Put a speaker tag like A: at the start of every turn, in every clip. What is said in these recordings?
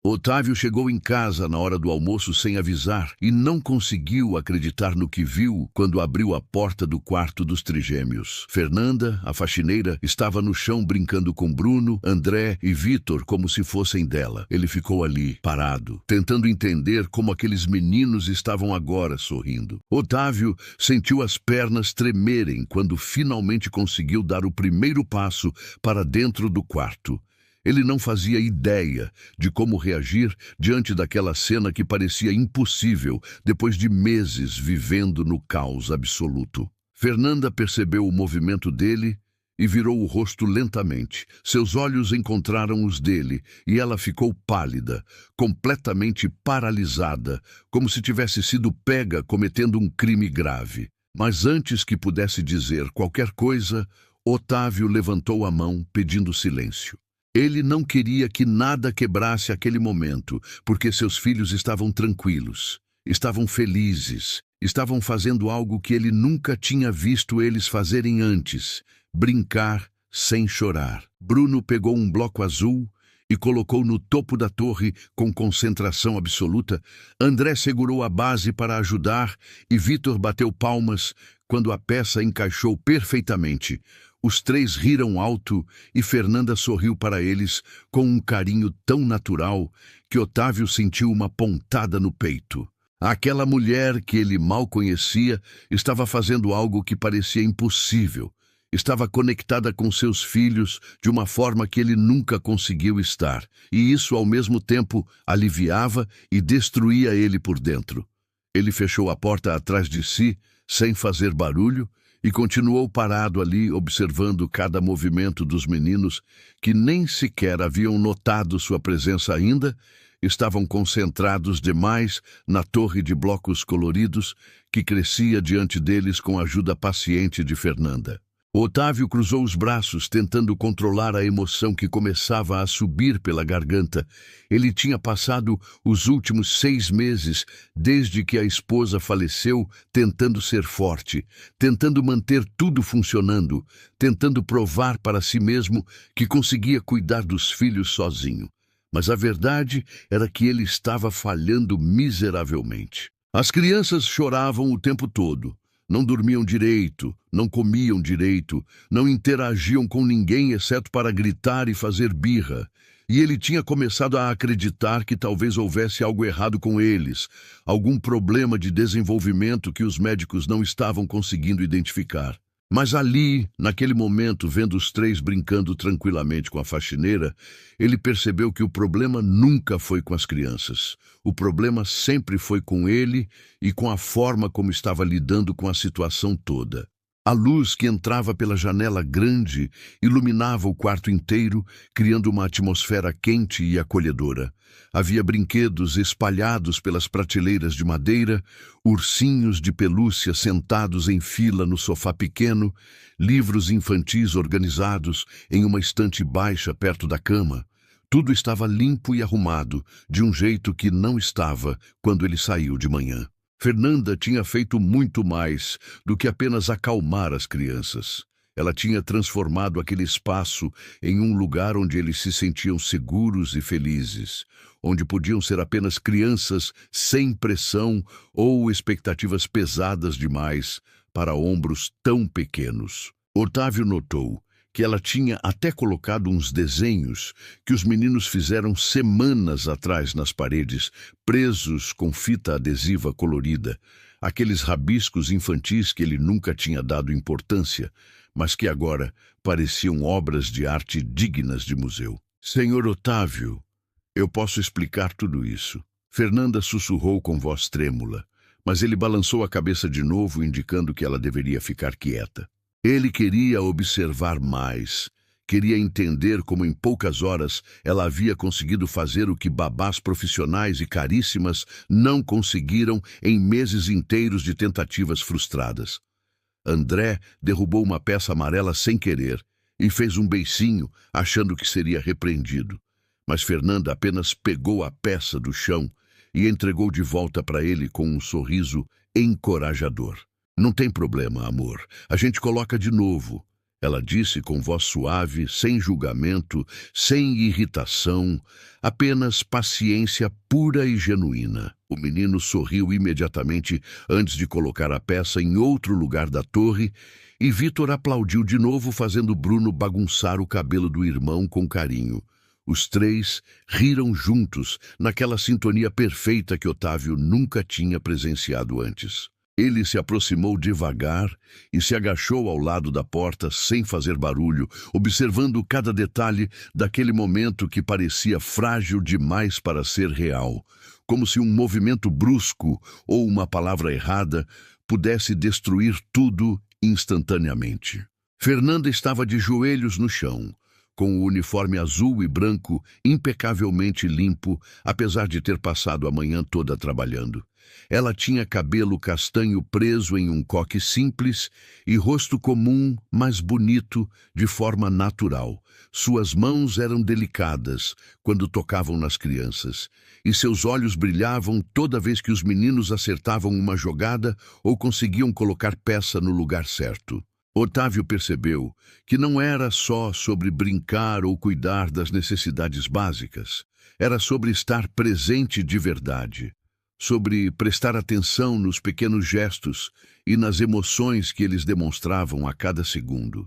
A: Otávio chegou em casa na hora do almoço sem avisar e não conseguiu acreditar no que viu quando abriu a porta do quarto dos trigêmeos. Fernanda, a faxineira, estava no chão brincando com Bruno, André e Vitor como se fossem dela. Ele ficou ali, parado, tentando entender como aqueles meninos estavam agora sorrindo. Otávio sentiu as pernas tremerem quando finalmente conseguiu dar o primeiro passo para dentro do quarto. Ele não fazia ideia de como reagir diante daquela cena que parecia impossível depois de meses vivendo no caos absoluto. Fernanda percebeu o movimento dele e virou o rosto lentamente. Seus olhos encontraram os dele e ela ficou pálida, completamente paralisada, como se tivesse sido pega cometendo um crime grave. Mas antes que pudesse dizer qualquer coisa, Otávio levantou a mão pedindo silêncio. Ele não queria que nada quebrasse aquele momento, porque seus filhos estavam tranquilos, estavam felizes, estavam fazendo algo que ele nunca tinha visto eles fazerem antes: brincar sem chorar. Bruno pegou um bloco azul e colocou no topo da torre com concentração absoluta. André segurou a base para ajudar e Vitor bateu palmas quando a peça encaixou perfeitamente. Os três riram alto e Fernanda sorriu para eles com um carinho tão natural que Otávio sentiu uma pontada no peito. Aquela mulher que ele mal conhecia estava fazendo algo que parecia impossível. Estava conectada com seus filhos de uma forma que ele nunca conseguiu estar, e isso ao mesmo tempo aliviava e destruía ele por dentro. Ele fechou a porta atrás de si, sem fazer barulho, e continuou parado ali, observando cada movimento dos meninos, que nem sequer haviam notado sua presença ainda. Estavam concentrados demais na torre de blocos coloridos que crescia diante deles com a ajuda paciente de Fernanda. Otávio cruzou os braços, tentando controlar a emoção que começava a subir pela garganta. Ele tinha passado os últimos 6 meses, desde que a esposa faleceu, tentando ser forte, tentando manter tudo funcionando, tentando provar para si mesmo que conseguia cuidar dos filhos sozinho. Mas a verdade era que ele estava falhando miseravelmente. As crianças choravam o tempo todo. Não dormiam direito, não comiam direito, não interagiam com ninguém exceto para gritar e fazer birra. E ele tinha começado a acreditar que talvez houvesse algo errado com eles, algum problema de desenvolvimento que os médicos não estavam conseguindo identificar. Mas ali, naquele momento, vendo os três brincando tranquilamente com a faxineira, ele percebeu que o problema nunca foi com as crianças. O problema sempre foi com ele e com a forma como estava lidando com a situação toda. A luz que entrava pela janela grande iluminava o quarto inteiro, criando uma atmosfera quente e acolhedora. Havia brinquedos espalhados pelas prateleiras de madeira, ursinhos de pelúcia sentados em fila no sofá pequeno, livros infantis organizados em uma estante baixa perto da cama. Tudo estava limpo e arrumado, de um jeito que não estava quando ele saiu de manhã. Fernanda tinha feito muito mais do que apenas acalmar as crianças. Ela tinha transformado aquele espaço em um lugar onde eles se sentiam seguros e felizes, onde podiam ser apenas crianças sem pressão ou expectativas pesadas demais para ombros tão pequenos. Otávio notou que ela tinha até colocado uns desenhos que os meninos fizeram semanas atrás nas paredes, presos com fita adesiva colorida, aqueles rabiscos infantis que ele nunca tinha dado importância, mas que agora pareciam obras de arte dignas de museu. Senhor Otávio, eu posso explicar tudo isso. Fernanda sussurrou com voz trêmula, mas ele balançou a cabeça de novo, indicando que ela deveria ficar quieta. Ele queria observar mais, queria entender como em poucas horas ela havia conseguido fazer o que babás profissionais e caríssimas não conseguiram em meses inteiros de tentativas frustradas. André derrubou uma peça amarela sem querer e fez um beicinho, achando que seria repreendido. Mas Fernanda apenas pegou a peça do chão e entregou de volta para ele com um sorriso encorajador. Não tem problema, amor. A gente coloca de novo. Ela disse com voz suave, sem julgamento, sem irritação, apenas paciência pura e genuína. O menino sorriu imediatamente antes de colocar a peça em outro lugar da torre e Vitor aplaudiu de novo, fazendo Bruno bagunçar o cabelo do irmão com carinho. Os três riram juntos, naquela sintonia perfeita que Otávio nunca tinha presenciado antes. Ele se aproximou devagar e se agachou ao lado da porta sem fazer barulho, observando cada detalhe daquele momento que parecia frágil demais para ser real, como se um movimento brusco ou uma palavra errada pudesse destruir tudo instantaneamente. Fernanda estava de joelhos no chão, com o uniforme azul e branco impecavelmente limpo, apesar de ter passado a manhã toda trabalhando. Ela tinha cabelo castanho preso em um coque simples e rosto comum, mas bonito, de forma natural. Suas mãos eram delicadas quando tocavam nas crianças, e seus olhos brilhavam toda vez que os meninos acertavam uma jogada ou conseguiam colocar peça no lugar certo. Otávio percebeu que não era só sobre brincar ou cuidar das necessidades básicas. Era sobre estar presente de verdade, sobre prestar atenção nos pequenos gestos e nas emoções que eles demonstravam a cada segundo,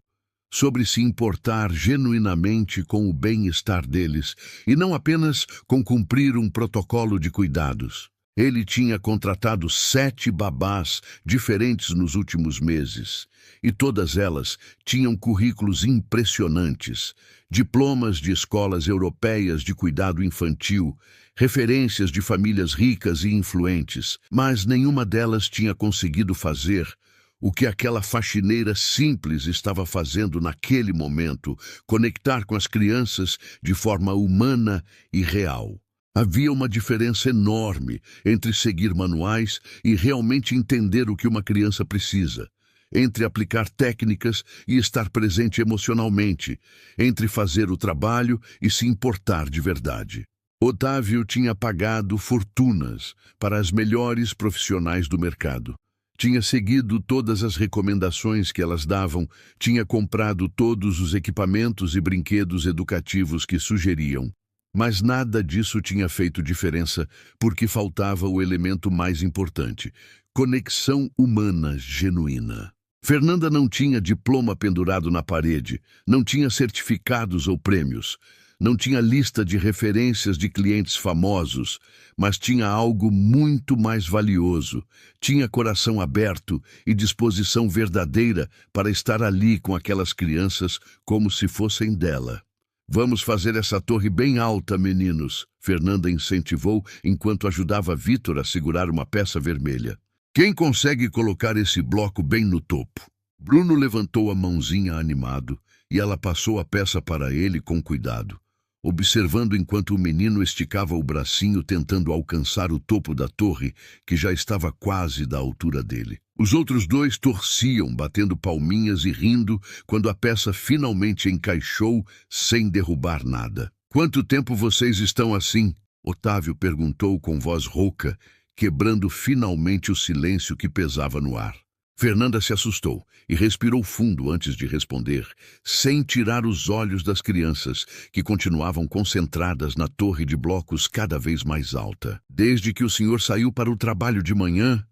A: sobre se importar genuinamente com o bem-estar deles e não apenas com cumprir um protocolo de cuidados. Ele tinha contratado 7 babás diferentes nos últimos meses, e todas elas tinham currículos impressionantes, diplomas de escolas europeias de cuidado infantil, referências de famílias ricas e influentes, mas nenhuma delas tinha conseguido fazer o que aquela faxineira simples estava fazendo naquele momento, conectar com as crianças de forma humana e real. Havia uma diferença enorme entre seguir manuais e realmente entender o que uma criança precisa, entre aplicar técnicas e estar presente emocionalmente, entre fazer o trabalho e se importar de verdade. Otávio tinha pagado fortunas para as melhores profissionais do mercado. Tinha seguido todas as recomendações que elas davam, tinha comprado todos os equipamentos e brinquedos educativos que sugeriam. Mas nada disso tinha feito diferença, porque faltava o elemento mais importante: conexão humana genuína. Fernanda não tinha diploma pendurado na parede, não tinha certificados ou prêmios, não tinha lista de referências de clientes famosos, mas tinha algo muito mais valioso. Tinha coração aberto e disposição verdadeira para estar ali com aquelas crianças como se fossem dela. "Vamos fazer essa torre bem alta, meninos", Fernanda incentivou enquanto ajudava Vitor a segurar uma peça vermelha. "Quem consegue colocar esse bloco bem no topo?" Bruno levantou a mãozinha animado e ela passou a peça para ele com cuidado, observando enquanto o menino esticava o bracinho tentando alcançar o topo da torre, que já estava quase da altura dele. Os outros dois torciam, batendo palminhas e rindo quando a peça finalmente encaixou sem derrubar nada. "Quanto tempo vocês estão assim?" Otávio perguntou com voz rouca, quebrando finalmente o silêncio que pesava no ar. Fernanda se assustou e respirou fundo antes de responder, sem tirar os olhos das crianças, que continuavam concentradas na torre de blocos cada vez mais alta. "Desde que o senhor saiu para o trabalho de manhã",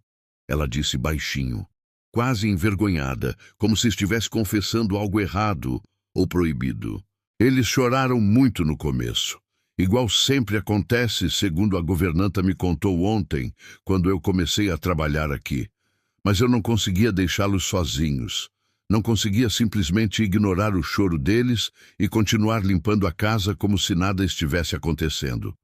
A: ela disse baixinho, quase envergonhada, como se estivesse confessando algo errado ou proibido. "Eles choraram muito no começo. Igual sempre acontece, segundo a governanta me contou ontem, quando eu comecei a trabalhar aqui. Mas eu não conseguia deixá-los sozinhos. Não conseguia simplesmente ignorar o choro deles e continuar limpando a casa como se nada estivesse acontecendo."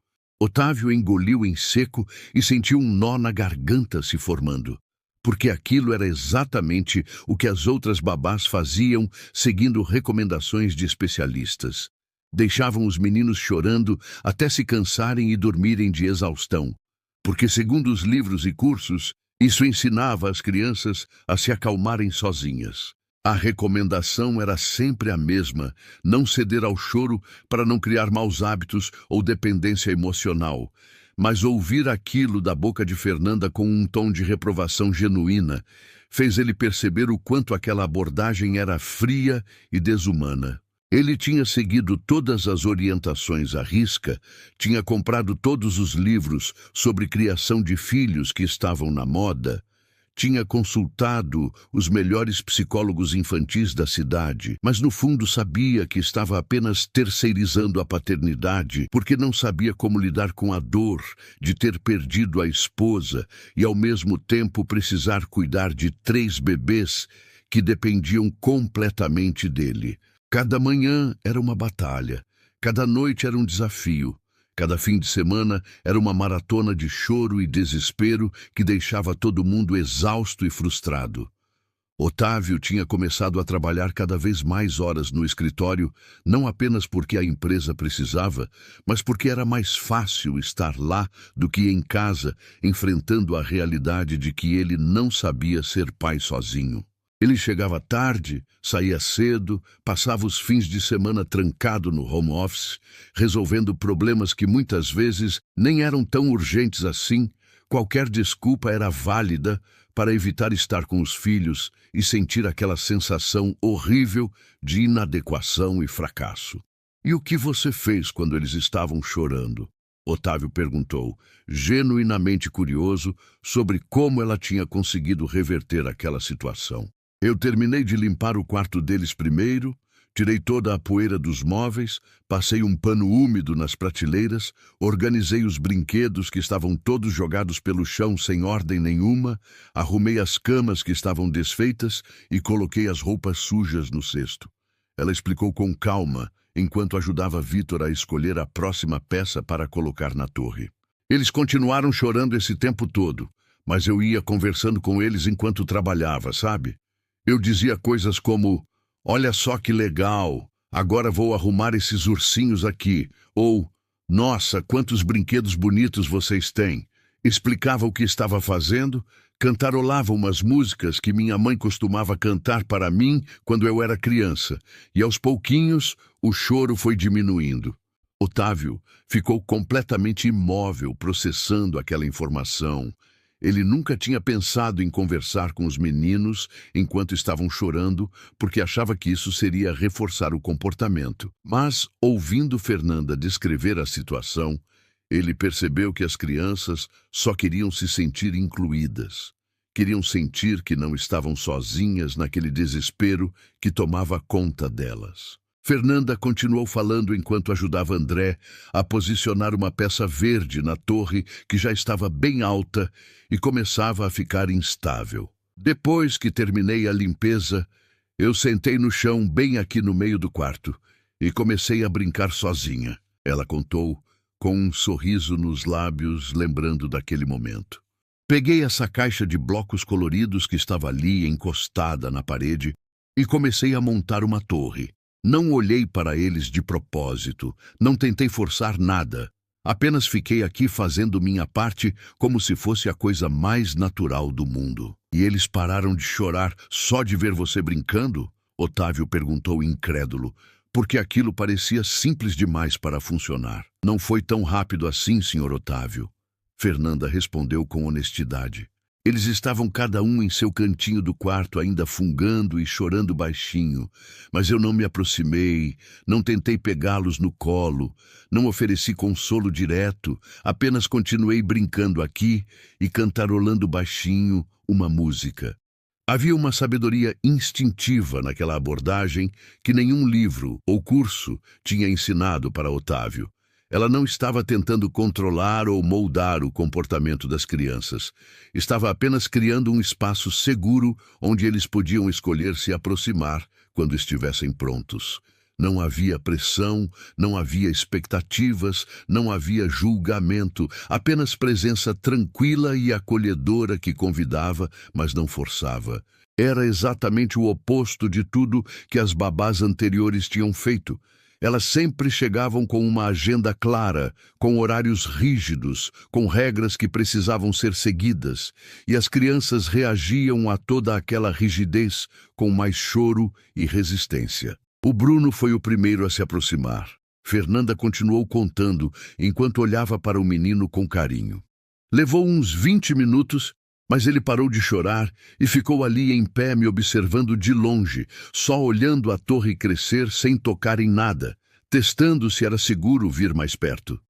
A: Otávio engoliu em seco e sentiu um nó na garganta se formando, porque aquilo era exatamente o que as outras babás faziam, seguindo recomendações de especialistas. Deixavam os meninos chorando até se cansarem e dormirem de exaustão, porque, segundo os livros e cursos, isso ensinava as crianças a se acalmarem sozinhas. A recomendação era sempre a mesma: não ceder ao choro para não criar maus hábitos ou dependência emocional. Mas ouvir aquilo da boca de Fernanda com um tom de reprovação genuína fez ele perceber o quanto aquela abordagem era fria e desumana. Ele tinha seguido todas as orientações à risca, tinha comprado todos os livros sobre criação de filhos que estavam na moda, tinha consultado os melhores psicólogos infantis da cidade, mas no fundo sabia que estava apenas terceirizando a paternidade porque não sabia como lidar com a dor de ter perdido a esposa e ao mesmo tempo precisar cuidar de 3 bebês que dependiam completamente dele. Cada manhã era uma batalha, cada noite era um desafio. Cada fim de semana era uma maratona de choro e desespero que deixava todo mundo exausto e frustrado. Otávio tinha começado a trabalhar cada vez mais horas no escritório, não apenas porque a empresa precisava, mas porque era mais fácil estar lá do que em casa, enfrentando a realidade de que ele não sabia ser pai sozinho. Ele chegava tarde, saía cedo, passava os fins de semana trancado no home office, resolvendo problemas que muitas vezes nem eram tão urgentes assim. Qualquer desculpa era válida para evitar estar com os filhos e sentir aquela sensação horrível de inadequação e fracasso. "E o que você fez quando eles estavam chorando?" Otávio perguntou, genuinamente curioso sobre como ela tinha conseguido reverter aquela situação. "Eu terminei de limpar o quarto deles primeiro, tirei toda a poeira dos móveis, passei um pano úmido nas prateleiras, organizei os brinquedos que estavam todos jogados pelo chão sem ordem nenhuma, arrumei as camas que estavam desfeitas e coloquei as roupas sujas no cesto." Ela explicou com calma, enquanto ajudava Vitor a escolher a próxima peça para colocar na torre. "Eles continuaram chorando esse tempo todo, mas eu ia conversando com eles enquanto trabalhava, sabe? Eu dizia coisas como: 'Olha só que legal, agora vou arrumar esses ursinhos aqui', ou 'Nossa, quantos brinquedos bonitos vocês têm'." Explicava o que estava fazendo, cantarolava umas músicas que minha mãe costumava cantar para mim quando eu era criança, e aos pouquinhos o choro foi diminuindo. Otávio ficou completamente imóvel processando aquela informação. Ele nunca tinha pensado em conversar com os meninos enquanto estavam chorando, porque achava que isso seria reforçar o comportamento. Mas, ouvindo Fernanda descrever a situação, ele percebeu que as crianças só queriam se sentir incluídas. Queriam sentir que não estavam sozinhas naquele desespero que tomava conta delas. Fernanda continuou falando enquanto ajudava André a posicionar uma peça verde na torre que já estava bem alta e começava a ficar instável. "Depois que terminei a limpeza, eu sentei no chão bem aqui no meio do quarto e comecei a brincar sozinha", ela contou, com um sorriso nos lábios, lembrando daquele momento. "Peguei essa caixa de blocos coloridos que estava ali encostada na parede e comecei a montar uma torre. Não olhei para eles de propósito, não tentei forçar nada. Apenas fiquei aqui fazendo minha parte como se fosse a coisa mais natural do mundo." "E eles pararam de chorar só de ver você brincando?" Otávio perguntou incrédulo, porque aquilo parecia simples demais para funcionar. "Não foi tão rápido assim, Sr. Otávio." Fernanda respondeu com honestidade. Eles estavam cada um em seu cantinho do quarto, ainda fungando e chorando baixinho, mas eu não me aproximei, não tentei pegá-los no colo, não ofereci consolo direto, apenas continuei brincando aqui e cantarolando baixinho uma música. Havia uma sabedoria instintiva naquela abordagem que nenhum livro ou curso tinha ensinado para Otávio. Ela não estava tentando controlar ou moldar o comportamento das crianças. Estava apenas criando um espaço seguro onde eles podiam escolher se aproximar quando estivessem prontos. Não havia pressão, não havia expectativas, não havia julgamento, apenas presença tranquila e acolhedora que convidava, mas não forçava. Era exatamente o oposto de tudo que as babás anteriores tinham feito. Elas sempre chegavam com uma agenda clara, com horários rígidos, com regras que precisavam ser seguidas, e as crianças reagiam a toda aquela rigidez com mais choro e resistência. O Bruno foi o primeiro a se aproximar. Fernanda continuou contando, enquanto olhava para o menino com carinho. Levou uns 20 minutos, mas ele parou de chorar e ficou ali em pé me observando de longe, só olhando a torre crescer sem tocar em nada, testando se era seguro vir mais perto.